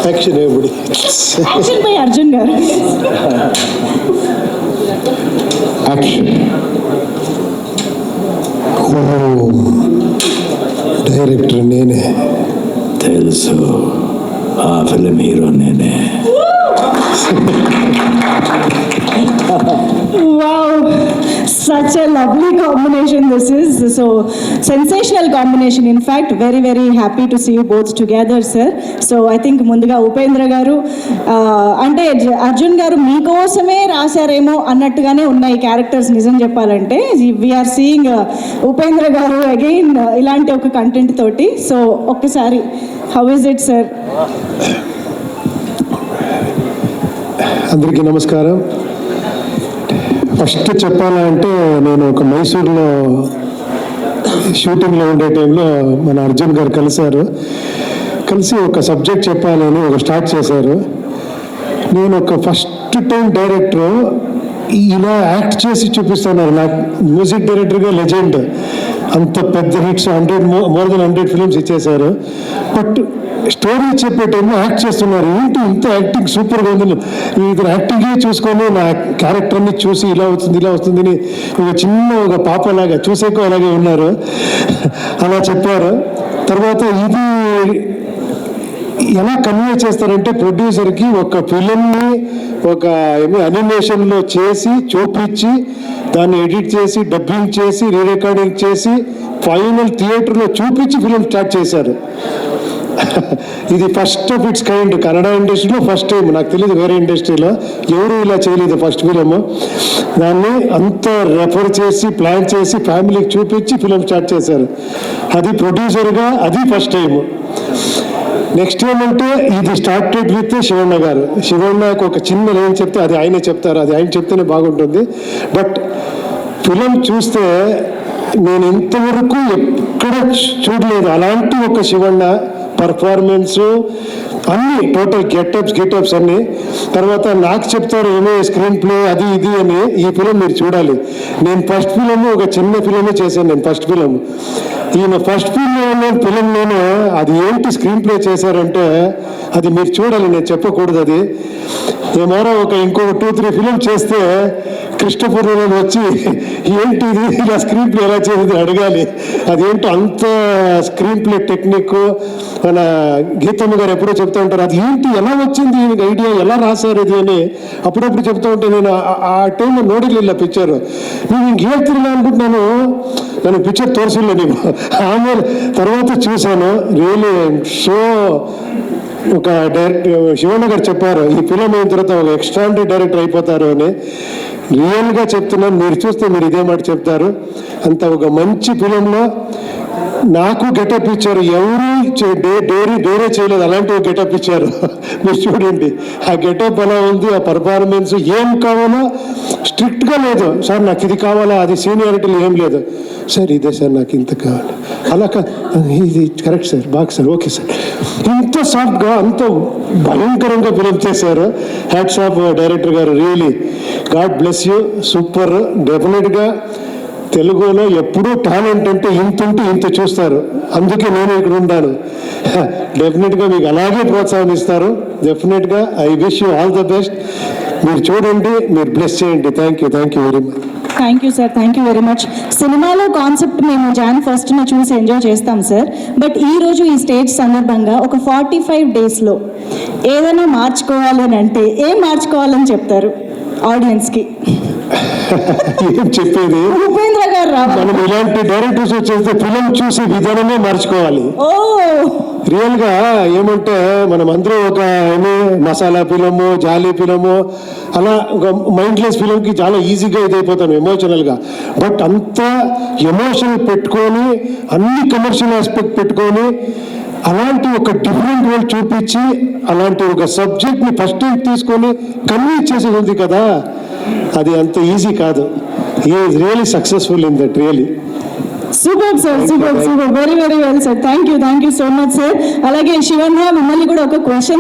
Action everybody. Action by Arjun గారు. Action. ఓ director నేనే. తెలుసు, ఆ ఫిలిం హీరో నేనే. Wow, such a lovely combination this is. So sensational combination. In fact, very very happy to see you both together, sir. So I think ముందుగా ఉపేంద్ర గారు అంటే అర్జున్ గారు మీకోసమే రాశారేమో అన్నట్టుగానే ఉన్నాయి క్యారెక్టర్స్. నిజం చెప్పాలంటే వీఆర్ సీయింగ్ ఉపేంద్ర గారు అగైన్ ఇలాంటి ఒక కంటెంట్ తోటి. సో ఒక్కసారి హౌ ఇస్ ఇట్ సార్? అందరికీ నమస్కారం. ఫస్ట్ చెప్పాలంటే నేను ఒక మైసూర్లో షూటింగ్లో ఉండే టైంలో మన అర్జున్ గారు కలిసి ఒక సబ్జెక్ట్ చెప్పాలని ఒక స్టార్ట్ చేశారు. నేను ఒక ఫస్ట్ టైం డైరెక్టర్ ఇలా యాక్ట్ చేసి చూపిస్తున్నారు. నాకు మ్యూజిక్ డైరెక్టర్గా లెజెండ్, అంత పెద్ద హిట్స్ మోర్ దెన్ 100 ఫిల్మ్స్ ఇచ్చేశారు. బట్ స్టోరీ చెప్పే టైంలో యాక్ట్ చేస్తున్నారు. ఏంటి ఇంత యాక్టింగ్ సూపర్గా ఉంది. ఇది యాక్టింగే చూసుకొని నా క్యారెక్టర్ని చూసి ఇలా వస్తుందని ఒక పాపలాగా చూసేకో అలాగే ఉన్నారు. అలా చెప్పారు. తర్వాత ఇది ఎలా కన్వే చేస్తారంటే ప్రొడ్యూసర్కి ఒక ఫిలింని ఒక అనిమేషన్లో చేసి చూపించి దాన్ని ఎడిట్ చేసి డబ్బింగ్ చేసి రీరికార్డింగ్ చేసి ఫైనల్ థియేటర్లో చూపించి ఫిలిం స్టార్ట్ చేశారు. ఇది first of it's kind. Kannada ఇండస్ట్రీలో ఫస్ట్ టైం, నాకు తెలియదు వేరే ఇండస్ట్రీలో ఎవరు ఇలా చేయలేదు. ఫస్ట్ ఫిలిం దాన్ని అంత రెఫర్ చేసి ప్లాన్ చేసి ఫ్యామిలీకి చూపించి ఫిలిం స్టార్ట్ చేశారు. అది ప్రొడ్యూసర్గా అది ఫస్ట్ టైం. నెక్స్ట్ ఏమంటే ఇది స్టార్టెడ్ విత్ శివಣ್ణ గారు. శివಣ್ಣకు ఒక చిన్న లైన్ చెప్తే అది ఆయనే చెప్తారు. అది ఆయన చెప్తేనే బాగుంటుంది. బట్ ఫిలిం చూస్తే నేను ఇంతవరకు ఎక్కడ చూడలేదు అలాంటి ఒక శివಣ್ణ పర్ఫార్మెన్సు అన్నీ టోటల్ గెటప్స్ అన్నీ. తర్వాత నాకు చెప్తారు ఏమో స్క్రీన్ ప్లే అది ఇది అని. ఈ ఫిలిం మీరు చూడాలి. నేను ఫస్ట్ ఫిలిం ఒక చిన్న ఫిలిమే చేశాను. నేను ఫస్ట్ ఫిలిం ఈయన ఫస్ట్ ఫిలింలోనే అది ఏంటి స్క్రీన్ ప్లే చేశారంటే అది మీరు చూడాలి. నేను చెప్పకూడదు. అది ఏమారో ఇంకో 2-3 ఫిలిం చేస్తే కృష్ణపూర్ వచ్చి ఏంటి ఇది ఇలా స్క్రీన్ ప్లే ఎలా చేసింది అడగాలి. అదేంటో అంత స్క్రీన్ ప్లే టెక్నిక్. మన గీతమ్మ గారు ఎప్పుడో చెప్తూ ఉంటారు అది ఏంటి ఎలా వచ్చింది ఐడియా ఎలా రాశారు ఇది అని అప్పుడప్పుడు చెప్తూ ఉంటే నేను ఆ టైంలో ನೋಡಿರಲಿಲ್ಲ పిక్చర్. నేను ఇంక ಹೇಳ್ತಿರಲಿಲ್ಲ అనుకుంటున్నాను. నేను పిక్చర్ తోరిసిಲ್ಲ ನೀವು. ఆಮೇಲೆ తర్వాత చూశాను. రియలీ సో ఒక డైరెక్టర్ శివಣ್ణ గారు చెప్పారు ఈ ఫిలిం అయిన తర్వాత ఒక ఎక్స్ట్రాడినరీ డైరెక్టర్ అయిపోతారు అని. రియల్గా చెప్తున్నాను. మీరు చూస్తే మీరు ఇదే మాట చెప్తారు. అంత ఒక మంచి ఫిలింలో నాకు గెటప్ ఇచ్చారు. ఎవరు డోరే చేయలేదు అలాంటి ఒక గెటప్ ఇచ్చారు. మీరు చూడండి ఆ గెటప్ ఎలా ఉంది, ఆ పర్ఫార్మెన్స్ ఏం కావాలో స్ట్రిక్ట్గా లేదు. సార్ నాకు ఇది కావాలా అది సీనియారిటీలో ఏం లేదు. సార్ ఇదే సార్ నాకు ఇంత కావాలి అలా ఇది కరెక్ట్ సార్ బాగా సార్ ఓకే సార్. ఇంత సాఫ్ట్గా అంత భయంకరంగా ఫిలిం చేశారు. హ్యాట్స్ ఆఫ్ డైరెక్టర్ గారు. Really God bless you. Super. డెఫినెట్గా తెలుగులో ఎప్పుడూ టాలెంట్ అంటే ఇంత చూస్తారు. అందుకే నేను ఇక్కడ ఉన్నాను. డెఫినెట్గా మీకు అలాగే ప్రోత్సాహం ఇస్తారు. డెఫినెట్గా I wish you all the best. మీరు చూడండి, మీరు బ్లెస్ చేయండి. Thank you very much. Thank you sir. Thank you very much. సినిమాలో కాన్సెప్ట్ మేము Jan 1st చూసి ఎంజాయ్ చేస్తాం సార్. బట్ ఈరోజు ఈ స్టేజ్ సందర్భంగా ఒక 45 డేస్లో ఏదైనా మార్చుకోవాలి అని అంటే ఏం మార్చుకోవాలని చెప్తారు ఆడియన్స్కి? ఏం చెప్పేది ఉపేంద్ర గారు మనం ఇలాంటి డైరెక్టర్స్ వచ్చేస్తే ఫిలిం చూసే విధానమే మార్చుకోవాలి. రియల్గా ఏమంటే మనం అందరూ ఒక మసాలా ఫిలము జాలీ ఫిలము అలా ఒక మైండ్లెస్ ఫిలింకి చాలా ఈజీగా ఇదైపోతాం ఎమోషనల్గా. బట్ అంత ఎమోషన్ పెట్టుకొని అన్ని కమర్షియల్ ఆస్పెక్ట్ పెట్టుకొని అలాంటి ఒక డిఫరెంట్ వరల్డ్ చూపించి అలాంటి ఒక సబ్జెక్ట్ని ఫస్ట్ టైం తీసుకొని కన్విన్స్ చేసేది ఉంది కదా, అది అంత ఈజీ కాదు. He is really successful in that. Really super sir. Super very very well sir. Thank you so much sir. అలాగే శివಣ್ణ మిమ్మల్ని కూడా ఒక క్వశ్చన్